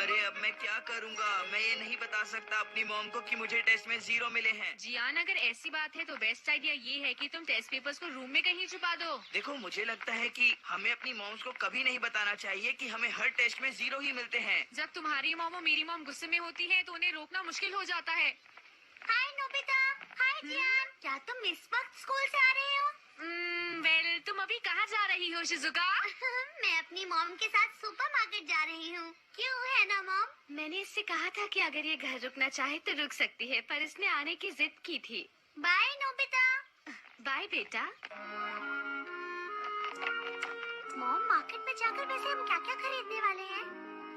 अरे अब मैं क्या करूँगा? मैं ये नहीं बता सकता अपनी मॉम को कि मुझे टेस्ट में 0 मिले हैं। जियान, अगर ऐसी बात है तो बेस्ट आइडिया ये है कि तुम टेस्ट पेपर्स को रूम में कहीं छुपा दो। देखो, मुझे लगता है कि हमें अपनी मॉम्स को कभी नहीं बताना चाहिए कि हमें हर टेस्ट में 0 ही मिलते हैं। जब तुम्हारी मॉम और मेरी मॉम गुस्से में होती है तो उन्हें रोकना मुश्किल हो जाता है। हाय नोबिता, हाय जियान, क्या तुम इस वक्त स्कूल से आ रहे हो? वेल, तुम अभी कहाँ जा रही हो शिजुका? मैं अपनी मॉम के साथ सुपरमार्केट जा रही हूँ। क्यों, है ना मॉम? मैंने इससे कहा था कि अगर ये घर रुकना चाहे तो रुक सकती है, पर इसने आने की जिद की थी। Bye Nobita. बाय बेटा। मॉम, मार्केट में जाकर वैसे हम क्या क्या खरीदने वाले हैं?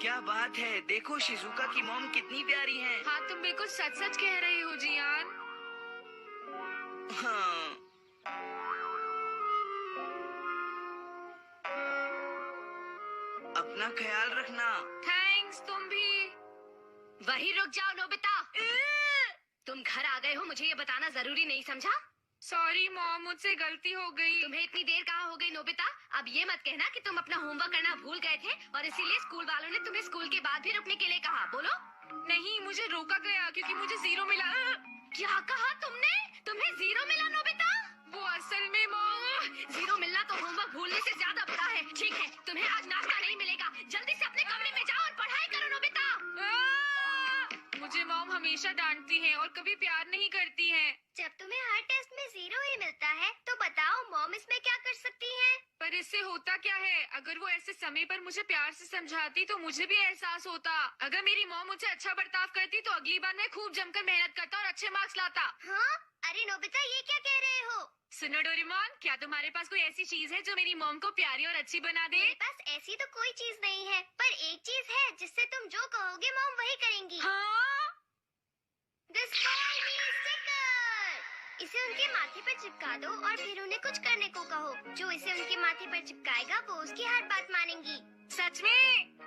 क्या बात है, देखो शिजुका की मॉम कितनी प्यारी हैं। हाँ, तुम बिल्कुल सच सच कह रही हो जियान। हाँ। अपना ख्याल रखना। थैंक्स, तुम भी। वही रुक जाओ नोबिता। तुम घर आ गए हो, मुझे ये बताना जरूरी नहीं समझा? सॉरी मॉम, मुझसे गलती हो गई। तुम्हें इतनी देर कहाँ हो गई नोबिता? अब ये मत कहना कि तुम अपना होमवर्क करना भूल गए थे और इसीलिए स्कूल वालों ने तुम्हें स्कूल के बाद भी रुकने के लिए कहा। बोलो। नहीं, मुझे रोका गया क्योंकि मुझे 0 मिला। क्या कहा तुमने? तुम्हें 0 मिला नोबिता? वो असल में मॉम, 0 मिलना तो होमवर्क भूलने से ज्यादा बुरा है। ठीक है, तुम्हें आज नाश्ता नहीं मिलेगा। जल्दी से अपने कमरे में जाओ और पढ़ाई करो नोबिता। मुझे मॉम हमेशा डांटती है और कभी प्यार नहीं करती है। जब तुम्हें हर टेस्ट में 0 ही मिलता है तो बताओ मॉम इसमें क्या कर सकती है? पर इससे होता क्या है? अगर वो ऐसे समय पर मुझे प्यार से समझाती तो मुझे भी एहसास होता। अगर मेरी मॉम मुझसे अच्छा बर्ताव करती तो अगली बार मैं खूब जमकर मेहनत करता और अच्छे मार्क्स लाता। हाँ? अरे नोबिता, ये क्या कह रहे हो? सुनो डोरेमोन, क्या तुम्हारे पास कोई ऐसी चीज है जो मेरी मॉम को प्यारी और अच्छी बना दे? मेरे पास ऐसी तो कोई चीज नहीं है, पर एक चीज है जिससे तुम जो कहोगे मॉम वही करेंगी। हाँ? This Spoil Me sticker! इसे उनके माथे पर चिपका दो और फिर उन्हें कुछ करने को कहो। जो इसे उनके माथे पर चिपकाएगा वो उसकी हर बात मानेंगी। सच में?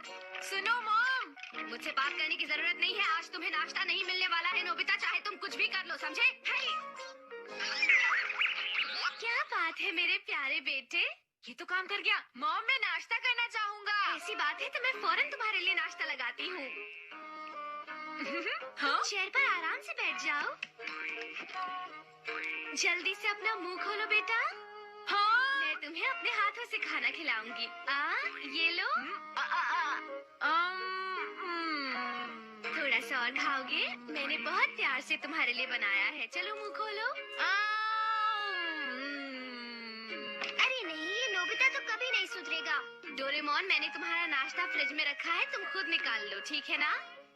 सुनो मॉम, मुझसे बात करने की जरूरत नहीं है। आज तुम्हें नाश्ता नहीं मिलने वाला है नोबिता, चाहे तुम कुछ भी कर लो, समझे? क्या बात है मेरे प्यारे बेटे, ये तो काम कर गया। मॉम, मैं नाश्ता करना चाहूँगा। ऐसी बात है तो मैं फौरन तुम्हारे लिए नाश्ता लगाती हूँ। हाँ? चेयर पर आराम से बैठ जाओ। जल्दी से अपना मुंह खोलो बेटा। हाँ? मैं तुम्हें अपने हाथों से खाना खिलाऊंगी। ये लो। थोड़ा सा और खाओगे? मैंने बहुत प्यार से तुम्हारे लिए बनाया है। चलो मुंह खोलो। अरे नहीं, ये नोबिता तो कभी नहीं सुधरेगा। डोरेमोन, मैंने तुम्हारा नाश्ता फ्रिज में रखा है, तुम खुद निकाल लो, ठीक है ना?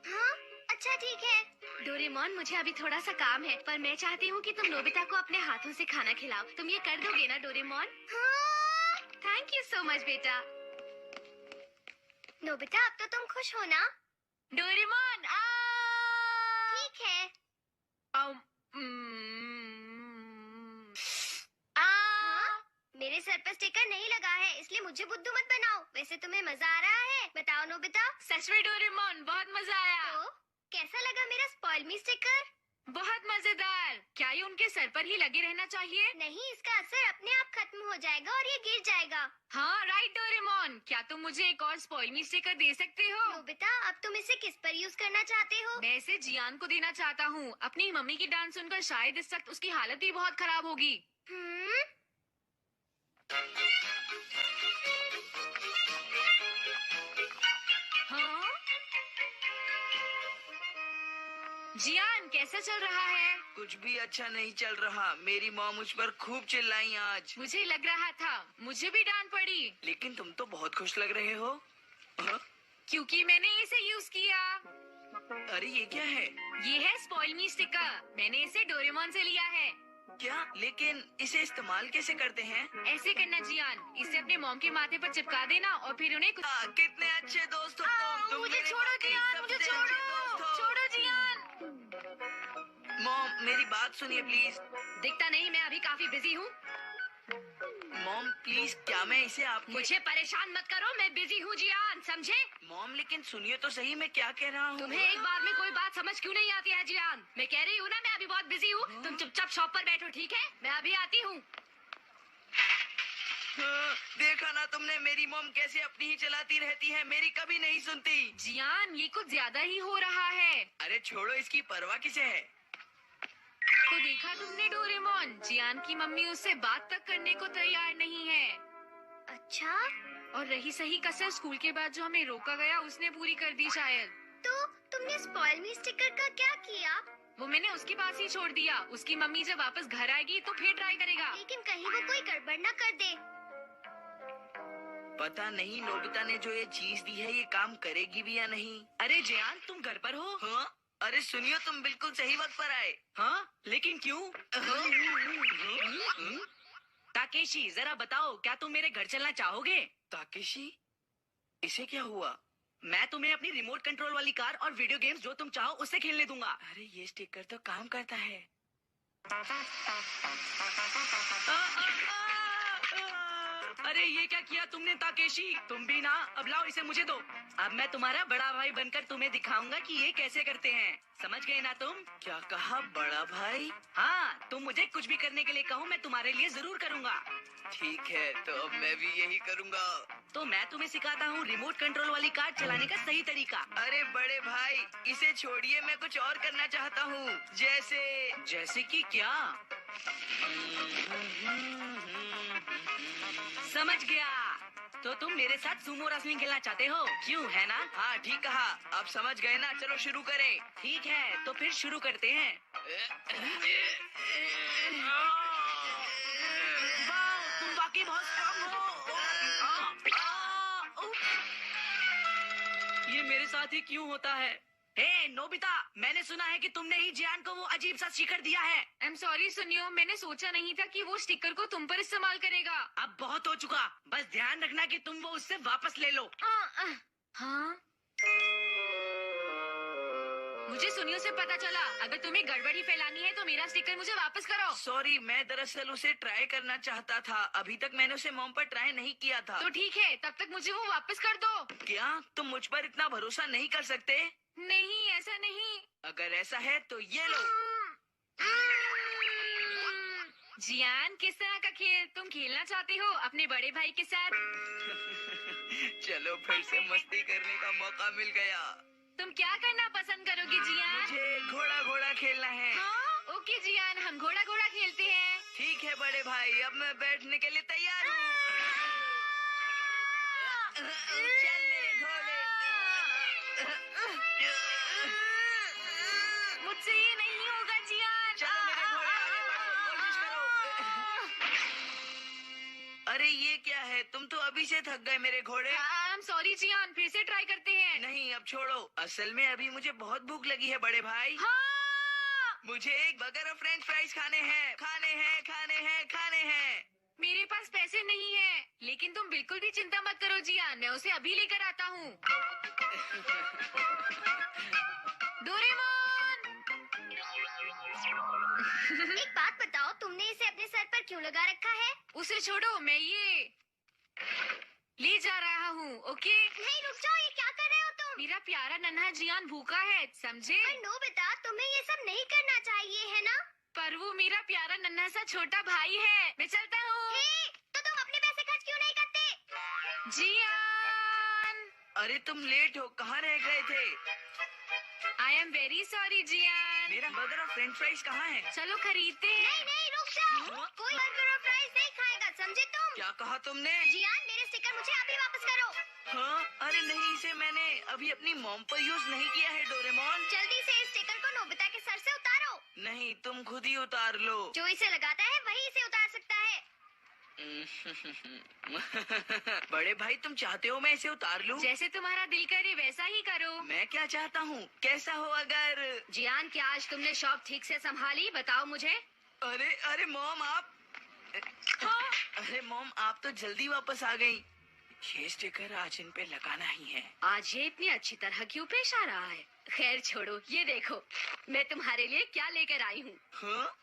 हाँ? अच्छा ठीक है। डोरेमोन, मुझे अभी थोड़ा सा काम है, पर मैं चाहती हूँ कि तुम नोबिता को अपने हाथों से खाना खिलाओ। तुम ये कर दोगे ना डोरेमोन? हाँ? थैंक यू सो मच बेटा। नोबिता, अब तो तुम खुश हो ना? डोरेमोन, ठीक है। मेरे सर पर स्टिकर नहीं लगा है, इसलिए मुझे बुद्धू मत बनाओ। वैसे तुम्हें मजा आ रहा है? बताओ नोबिता। सच में डोरेमोन, बहुत मजा आया। तो कैसा लगा मेरा स्पॉइल मी स्टिकर? बहुत मजेदार। क्या ये उनके सर पर ही लगे रहना चाहिए? नहीं, इसका असर अपने आप खत्म हो जाएगा और ये गिर जाएगा। हाँ राइट डोरेमोन, क्या तुम मुझे एक और स्पॉइल मी स्टिकर दे सकते हो? नोबिता, अब तुम इसे किस पर यूज करना चाहते हो? मैं इसे जियान को देना चाहता हूँ। अपनी मम्मी की डांस सुनकर शायद इस वक्त उसकी हालत भी बहुत खराब होगी। हाँ? जियान, कैसा चल रहा है? कुछ भी अच्छा नहीं चल रहा। मेरी मॉम मुझ पर खूब चिल्लाई आज। मुझे लग रहा था, मुझे भी डांट पड़ी। लेकिन तुम तो बहुत खुश लग रहे हो। हाँ? क्योंकि मैंने इसे यूज किया। अरे ये क्या है? ये है स्पॉइल मी स्टिकर। मैंने इसे डोरेमोन से लिया है। क्या? लेकिन इसे इस्तेमाल कैसे करते हैं? ऐसे करना जियान, इसे अपने मॉम के माथे पर चिपका देना और फिर उन्हें कुछ... कितने अच्छे दोस्त हो तुम। मुझे मेरे छोड़ो वाकई जियान, मुझे सबसे अच्छे दोस्त छोड़ो, हो। छोड़ो जियान। मॉम, मेरी बात सुनिए प्लीज। दिखता नहीं मैं अभी काफी बिजी हूँ। मॉम प्लीज, क्या मैं इसे आपके... मुझे परेशान मत करो, मैं बिजी हूँ जियान, समझे? मॉम लेकिन सुनिए तो सही, मैं क्या कह रहा हूँ। तुम्हें एक बार में कोई बात समझ क्यों नहीं आती है जियान? मैं कह रही हूँ ना, मैं अभी बहुत बिजी हूँ। तुम चुपचाप शॉप पर बैठो, ठीक है? मैं अभी आती हूँ। हाँ, देखा ना तुमने, मेरी मॉम कैसे अपनी ही चलाती रहती है, मेरी कभी नहीं सुनती। जियान, ये कुछ ज्यादा ही हो रहा है। अरे छोड़ो, इसकी परवाह किसे है। तो देखा तुमने डोरेमोन, जियान की मम्मी उससे बात तक करने को तैयार नहीं है। अच्छा, और रही सही कसर स्कूल के बाद जो हमें रोका गया, उसने पूरी कर दी शायद। तो तुमने स्पॉइल मी स्टिकर का क्या किया? वो मैंने उसके पास ही छोड़ दिया। उसकी मम्मी जब वापस घर आएगी तो फिर ट्राई करेगा। लेकिन कहीं वो कोई गड़बड़ न कर दे। पता नहीं नोबिता ने जो ये चीज दी है, ये काम करेगी भी या नहीं। अरे जियान, तुम घर पर हो? हाँ? अरे सुनियो, तुम बिल्कुल सही वक्त पर आए। हाँ, लेकिन क्यों? ताकेशी, जरा बताओ, क्या तुम मेरे घर चलना चाहोगे? ताकेशी, इसे क्या हुआ? मैं तुम्हें अपनी रिमोट कंट्रोल वाली कार और वीडियो गेम्स जो तुम चाहो उससे खेलने दूंगा। अरे ये स्टिकर तो काम करता है। अरे ये क्या किया तुमने ताकेशी? तुम भी ना, अब लाओ इसे मुझे दो। अब मैं तुम्हारा बड़ा भाई बनकर तुम्हें दिखाऊंगा कि ये कैसे करते हैं। समझ गए ना तुम? क्या कहा, बड़ा भाई? हाँ, तुम मुझे कुछ भी करने के लिए कहो, मैं तुम्हारे लिए जरूर करूँगा। ठीक है, तो अब मैं भी यही करूँगा। तो मैं तुम्हें सिखाता हूँ रिमोट कंट्रोल वाली कार चलाने का सही तरीका। अरे बड़े भाई, इसे छोड़िए, मैं कुछ और करना चाहता हूँ। जैसे कि क्या? समझ गया। तो तुम मेरे साथ सुमो रेसलिंग खेलना चाहते हो, क्यों, है ना? हाँ ठीक कहा, आप समझ गए ना। चलो शुरू करें। ठीक है, तो फिर शुरू करते हैं। वाह, तुम वाकई बहुत स्ट्रांग हो। ये मेरे साथ ही क्यों होता है? हे नोबिता, मैंने सुना है कि तुमने ही जियान को वो अजीब सा स्टिकर दिया है। आई एम सॉरी सुनियो, मैंने सोचा नहीं था कि वो स्टिकर को तुम पर इस्तेमाल करेगा। अब बहुत हो चुका, बस ध्यान रखना कि तुम वो उससे वापस ले लो। हाँ, मुझे सुनियो से पता चला, अगर तुम्हें गड़बड़ी फैलानी है तो मेरा स्टिकर मुझे वापस करो। सॉरी, मैं दरअसल उसे ट्राई करना चाहता था। अभी तक मैंने उसे मॉम पर ट्राई नहीं किया था। तो ठीक है, तब तक मुझे वो वापस कर दो। क्या तुम मुझ पर इतना भरोसा नहीं कर सकते? नहीं, ऐसा नहीं। अगर ऐसा है तो ये लो। जियान, किस तरह का खेल तुम खेलना चाहते हो अपने बड़े भाई के साथ? चलो, फिर से मस्ती करने का मौका मिल गया। तुम क्या करना पसंद करोगे जियान? मुझे घोड़ा घोड़ा खेलना है। हाँ, ओके जियान, हम घोड़ा घोड़ा खेलते हैं। ठीक है बड़े भाई, अब मैं बैठने के लिए तैयार हूँ। चल मेरे घोड़े। मुझसे ये नहीं होगा जियान। चलो मेरे घोड़े, आगे बढ़ो, कोशिश करो। अरे ये क्या है, तुम तो अभी से थक गए मेरे घोड़े। आई एम सॉरी जियान, फिर से ट्राई करते हैं। नहीं, अब छोड़ो। असल में अभी मुझे बहुत भूख लगी है बड़े भाई। हाँ, मुझे एक बर्गर और फ्रेंच फ्राइज खाने हैं, खाने हैं, खाने हैं, खाने हैं। मेरे पास पैसे नहीं है, लेकिन तुम बिल्कुल भी चिंता मत करो जियान, मैं उसे अभी लेकर आता हूँ। डोरेमोन! एक बात बताओ, तुमने इसे अपने सर पर क्यों लगा रखा है? उसे छोड़ो, मैं ये ले जा रहा हूँ, ओके? नहीं, रुक जाओ, ये क्या कर रहे हो तुम? मेरा प्यारा नन्हा जियान भूखा है, समझे? पर नोबिता, तुम्हें ये सब नहीं करना चाहिए, है ना? पर वो मेरा प्यारा नन्हा सा छोटा भाई है। मैं चलता हूँ। हे, तो तुम अपने पैसे खर्च क्यों नहीं करते? जियान! अरे तुम लेट हो, कहाँ रह गए थे? I am very sorry Gian. मेरा बर्गर और फ्रेंच फ्राइज कहाँ है? चलो खरीदते हैं। नहीं नहीं, रुक जाओ। कोई बर्गर और फ्राइज नहीं खाएगा, समझे तुम? क्या कहा तुमने? जियान, मेरे स्टिकर मुझे अभी वापस करो। हाँ? अरे नहीं, इसे मैंने अभी अपनी मॉम पर यूज नहीं किया है डोरेमोन। जल्दी से इस स्टिकर को नोबिता के सर से उतारो। नहीं, तुम खुद ही उतार लो। जो इसे लगाता है वही इसे उतार सकता है। बड़े भाई, तुम चाहते हो मैं इसे उतार लूं? जैसे तुम्हारा दिल करे वैसा ही करो। मैं क्या चाहता हूँ, कैसा हो अगर। जियान, क्या आज तुमने शॉप ठीक से संभाली? बताओ मुझे। अरे अरे मॉम, आप। अरे मॉम, आप तो जल्दी वापस आ गई। ये स्टिकर आज इन पे लगाना ही है। आज ये इतनी अच्छी तरह क्यों पेश आ रहा है? खैर छोड़ो, ये देखो मैं तुम्हारे लिए क्या लेकर आई हूँ। हाँ?